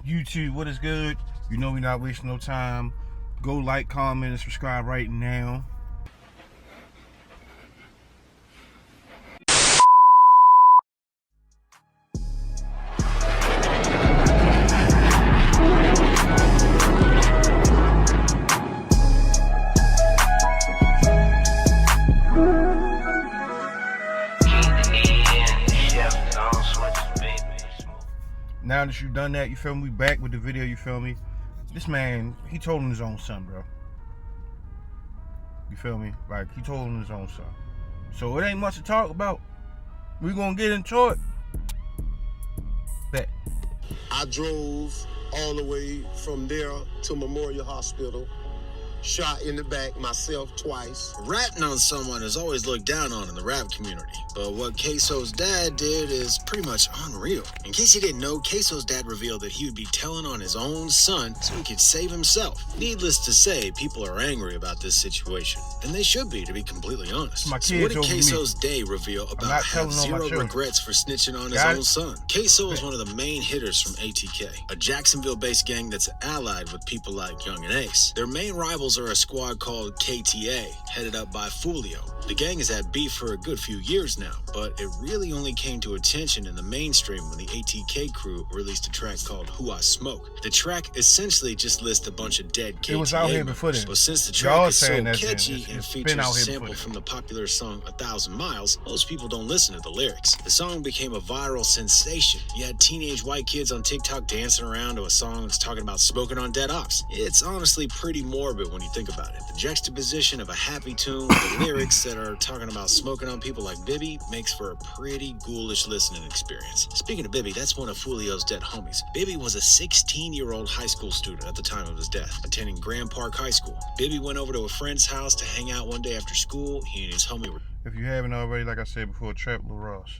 YouTube, what is good? You know we're not wasting no time. Go like, comment, and subscribe right now. Now that you've done that, you feel me? We back with the video, you feel me? This man, he told on his own son, bro. You feel me? Like, he told on his own son. So it ain't much to talk about. We gonna get into it. Bet. I drove all the way from there to Memorial Hospital. Shot in the back myself twice. Ratting on someone is always looked down on in the rap community, but what KSOO's dad did is pretty much unreal. In case you didn't know, KSOO's dad revealed that he would be telling on his own son so he could save himself. Needless to say, people are angry about this situation, and they should be, to be completely honest. So what did KSOO's day reveal about having zero regrets for snitching on his own son? KSOO is one of the main hitters from ATK, a Jacksonville-based gang that's allied with people like Young and Ace. Their main rivals are a squad called KTA, headed up by Fulio. The gang has had beef for a good few years now, but it really only came to attention in the mainstream when the ATK crew released a track called Who I Smoke. The track essentially just lists a bunch of dead KTA members, but since the track is so catchy and features a sample from the popular song 1,000 Miles, most people don't listen to the lyrics. The song became a viral sensation. You had teenage white kids on TikTok dancing around to a song that's talking about smoking on dead ops. It's honestly pretty morbid when you think about it. The juxtaposition of a happy tune with the lyrics that are talking about smoking on people like Bibby makes for a pretty ghoulish listening experience. Speaking of Bibby, that's one of Fulio's dead homies. Bibby was a 16-year-old high school student at the time of his death, attending Grand Park High School. Bibby went over to a friend's house to hang out one day after school. He and his homie were... If you haven't already, like I said before, Trap LaRosse,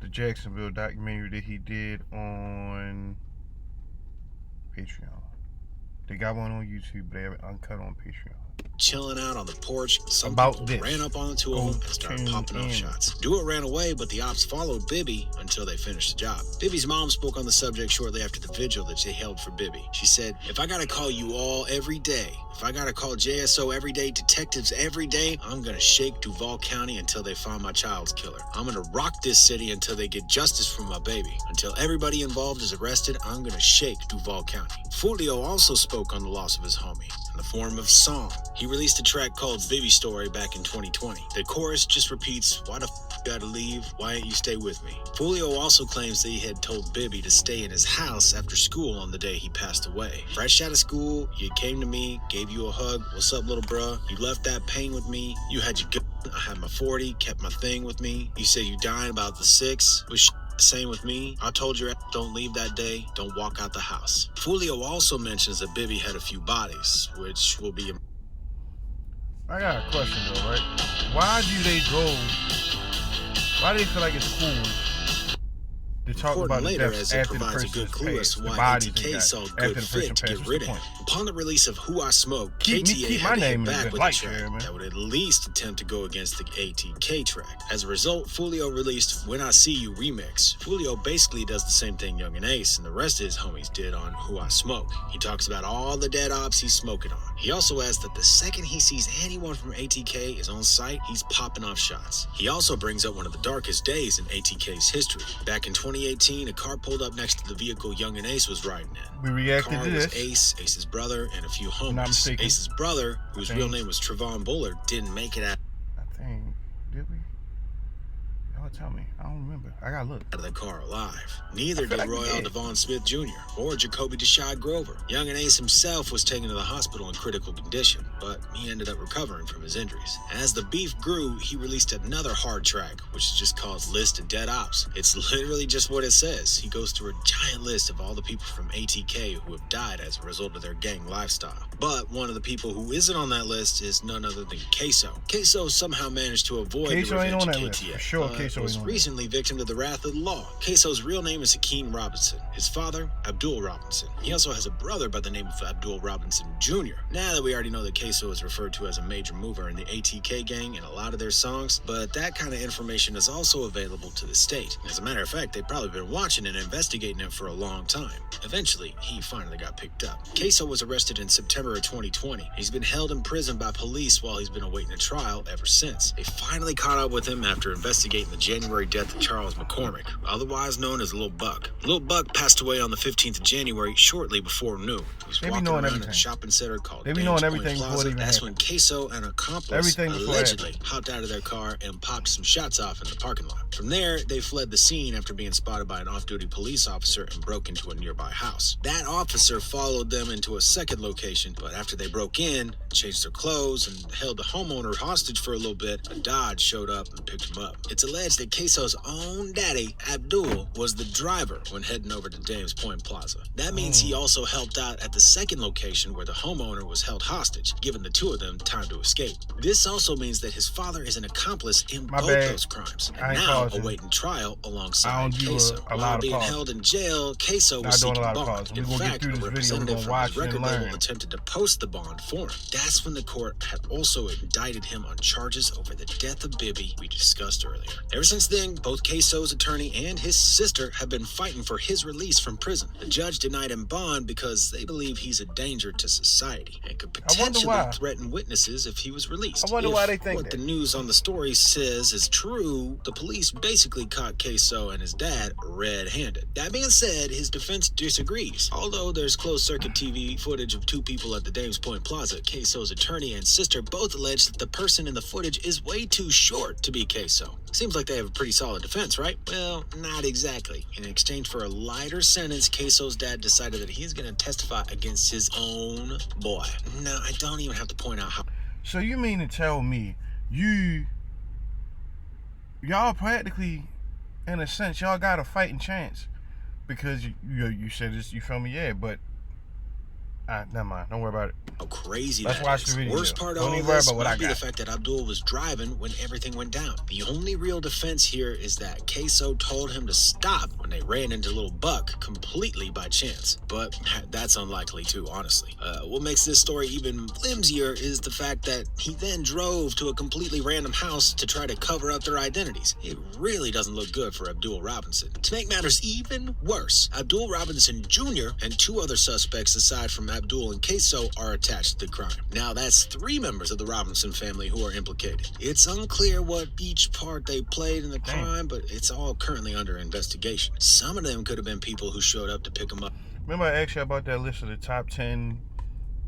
the Jacksonville documentary that he did on Patreon. They got one on YouTube, but they have it uncut on Patreon. Chilling out on the porch, some people ran up on the two of them and started popping off shots. Duo ran away, but the ops followed Bibby until they finished the job. Bibby's mom spoke on the subject shortly after the vigil that they held for Bibby. She said, "If I gotta call you all every day, if I gotta call JSO every day, detectives every day, I'm gonna shake Duval County until they find my child's killer. I'm gonna rock this city until they get justice for my baby. Until everybody involved is arrested, I'm gonna shake Duval County." Fulio also spoke on the loss of his homie in the form of song. He released a track called Bibby Story back in 2020. The chorus just repeats, "Why the f you gotta leave? Why ain't you stay with me?" Fulio also claims that he had told Bibby to stay in his house after school on the day he passed away. "Fresh out of school, you came to me, gave you a hug. What's up, little bruh? You left that pain with me. You had your gun, I had my 40, kept my thing with me. You said you dying about the 6, was same with me. I told your ass don't leave that day, don't walk out the house." Fulio also mentions that Bibby had a few bodies, which will be... I got a question though, right? Why do they feel like it's cool to talk about the deaths after the person is passed, the bodies they got, after the person passes the point? Upon the release of Who I Smoke, KTA had to hit back with a track that would at least attempt to go against the ATK track. As a result, Fulio released When I See You remix. Fulio basically does the same thing Young and Ace and the rest of his homies did on Who I Smoke. He talks about all the dead ops he's smoking on. He also adds that the second he sees anyone from ATK is on site, he's popping off shots. He also brings up one of the darkest days in ATK's history. Back in 2018, a car pulled up next to the vehicle Young and Ace was riding in. We reacted to this. Was Ace, Ace's brother, and a few homies. Ace's brother, whose real name was Trevon Bullard, didn't make it out. I think, did we? Y'all tell me. I don't remember. I gotta look. Out of the car alive. Neither did Royale Devon Smith Jr. or Jacoby Deshaun Grover. Young and Ace himself was taken to the hospital in critical condition, but he ended up recovering from his injuries. As the beef grew, he released another hard track, which is just called List of Dead Ops. It's literally just what it says. He goes through a giant list of all the people from ATK who have died as a result of their gang lifestyle. But one of the people who isn't on that list is none other than KSOO. KSOO somehow managed to avoid the revenge of KTA. For sure, KSOO Queso was ain't on there. recently victim to the wrath of the law. Queso's real name is Hakeem Robinson. His father, Abdul Robinson. He also has a brother by the name of Abdul Robinson Jr. Now that we already know that Queso is referred to as a major mover in the ATK gang in a lot of their songs, but that kind of information is also available to the state. As a matter of fact, they've probably been watching and investigating it for a long time. Eventually, he finally got picked up. Queso was arrested in September of 2020. He's been held in prison by police while he's been awaiting a trial ever since. They finally caught up with him after investigating the January death of Charles McCormick, otherwise known as Lil Buck. Lil Buck passed away on the 15th of January, shortly before noon. He was walking around in a shopping center called They be Dames knowing Point everything before Plaza. it even That's happened. when Queso and an accomplice Everything before it allegedly hopped out of their car and popped some shots off in the parking lot. From there, they fled the scene after being spotted by an off-duty police officer and broke into a nearby house. That officer followed them into a second location, but after they broke in, changed their clothes, and held the homeowner hostage for a little bit, a Dodge showed up and picked him up. It's alleged that Queso's own daddy, Abdul, was the driver when heading over to Dames Point Plaza. That means he also helped out at the second location where the homeowner was held hostage, giving the two of them time to escape. This also means that his father is an accomplice in both those crimes, and now awaiting trial alongside Queso. While being held in jail, Queso was seeking bond. In fact, a representative from his record label attempted to post the bond for him. That's when the court had also indicted him on charges over the death of Bibby we discussed earlier. Ever since then, both Queso's attorney and his sister have been fighting for his release from prison. The judge denied him bond because they believe he's a danger to society and could potentially threaten witnesses if he was released. I wonder why they think what the news on the story says is true, the police basically caught Queso and his dad red-handed. That being said, his defense disagrees. Although there's closed-circuit TV footage of two people at the Dames Point Plaza, Queso's attorney and sister both allege that the person in the footage is way too short to be Queso. Seems like they have a pretty solid defense, right? Well, not exactly. In exchange for a lighter sentence, Queso's dad decided that he's going to testify against his own boy. No, I don't even have to point out how. So you mean to tell me y'all practically, in a sense, y'all got a fighting chance because you said this, you feel me? Yeah, but never mind. Don't worry about it. How crazy Let's that watch is. the video. Worst part of all this might be the fact that Abdul was driving when everything went down. The only real defense here is that Queso told him to stop when they ran into Little Buck completely by chance. But that's unlikely too, honestly. What makes this story even flimsier is the fact that he then drove to a completely random house to try to cover up their identities. It really doesn't look good for Abdul Robinson. To make matters even worse, Abdul Robinson Jr. and two other suspects aside from Abdul and Queso are attached to the crime. Now that's 3 members of the Robinson family who are implicated. It's unclear what each part they played in the crime, but it's all currently under investigation. Some of them could have been people who showed up to pick them up. Remember I asked you about that list of the top 10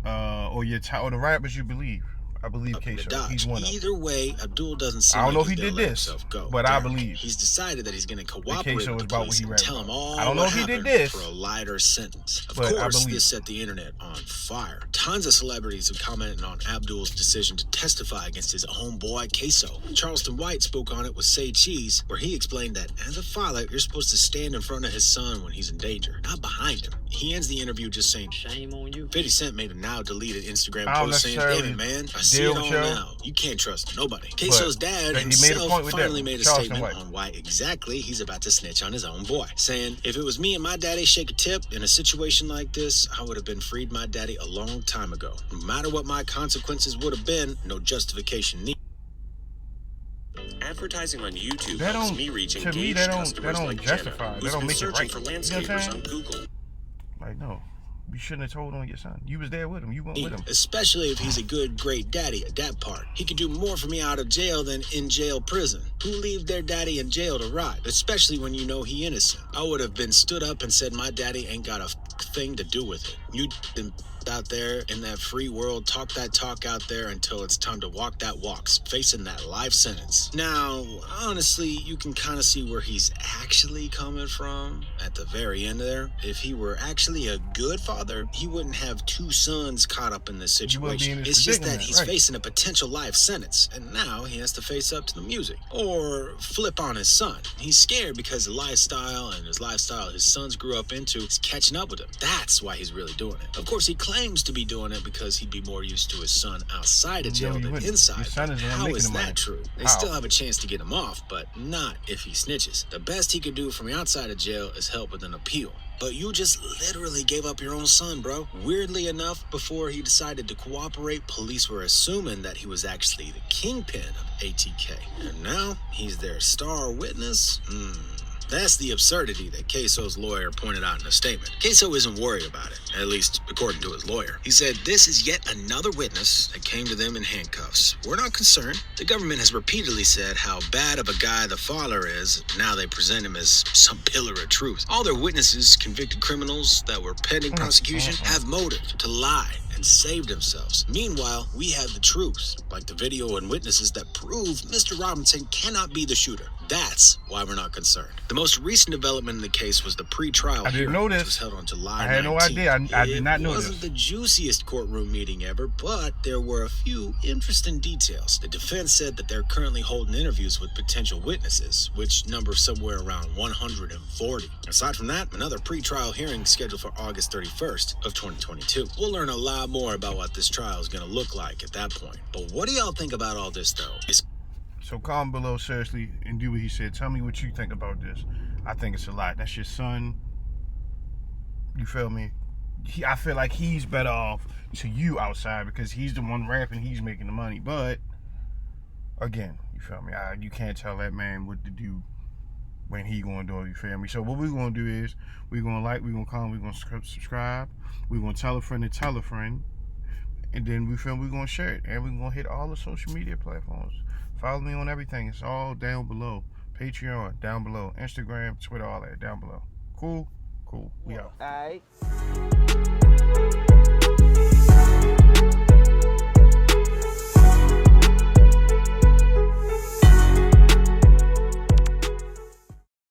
or the rappers you believe? I believe Queso. He's one of them. Either way, Abdul doesn't seem I don't know like if he did this, but I believe he's decided that he's going to cooperate with the about police and tell him all I don't know if he did this for a lighter sentence. Of course, this set the internet on fire. Tons of celebrities have commented on Abdul's decision to testify against his own boy Queso. Charleston White spoke on it with Say Cheese, where he explained that as a father, you're supposed to stand in front of his son when he's in danger, not behind him. He ends the interview just saying, "Shame on you." 50 Cent made a now deleted Instagram post saying, "Damn it, man, I see it all now. You can't trust nobody." Queso's dad himself finally made a statement on why exactly he's about to snitch on his own boy, saying, "If it was me and my daddy shake a tip in a situation like this, I would have been freed my daddy a long time ago. No matter what my consequences would have been, no justification needed." Advertising on YouTube helps me reach engaged customers like Jenna, who's been searching for landscapers on Google. Like, no. You shouldn't have told on your son. You was there with him. You went with him. Especially if he's a good, great daddy at that part. He could do more for me out of jail than in jail prison. Who leave their daddy in jail to rot? Especially when you know he innocent. I would have been stood up and said my daddy ain't got a thing to do with it. You been out there in that free world, talk that talk out there until it's time to walk that walks, facing that life sentence. Now, honestly, you can kind of see where he's actually coming from at the very end there. If he were actually a good father, he wouldn't have 2 sons caught up in this situation. It's just that he's facing a potential life sentence, and now he has to face up to the music. Or flip on his son. He's scared because the lifestyle his sons grew up into is catching up with him. That's why he's really doing it. Of course, he claims claims to be doing it because he'd be more used to his son outside of jail Yeah, than inside. How is that true? They still have a chance to get him off, but not if he snitches. The best he could do from outside of jail is help with an appeal. But you just literally gave up your own son, bro. Weirdly enough, before he decided to cooperate, police were assuming that he was actually the kingpin of ATK. And now he's their star witness? That's the absurdity that KSOO's lawyer pointed out in a statement. KSOO isn't worried about it, at least according to his lawyer. He said, "This is yet another witness that came to them in handcuffs. We're not concerned. The government has repeatedly said how bad of a guy the father is. Now they present him as some pillar of truth. All their witnesses, convicted criminals that were pending prosecution, have motive to lie and save themselves. Meanwhile, we have the truth, like the video and witnesses that prove Mr. Robinson cannot be the shooter. That's why we're not concerned." The most recent development in the case was the pre-trial hearing, which was held on July 19th. I had no idea. I did not know this. It wasn't the juiciest courtroom meeting ever, but there were a few interesting details. The defense said that they're currently holding interviews with potential witnesses, which number somewhere around 140. Aside from that, another pre-trial hearing scheduled for August 31st of 2022. We'll learn a lot more about what this trial is going to look like at that point. But what do y'all think about all this, though? So comment below, seriously, and do what he said. Tell me what you think about this. I think it's a lot. That's your son. You feel me? I feel like he's better off to you outside because he's the one rapping. He's making the money. But, again, you feel me? You can't tell that man what to do when he going to do it, you feel me? So what we're going to do is we're going to like, we're going to comment, we're going to subscribe. We're going to tell a friend to tell a friend. And then we're going to share it. And we're going to hit all the social media platforms. Follow me on everything. It's all down below. Patreon, down below. Instagram, Twitter, all that, down below. Cool? Cool. We out. All right.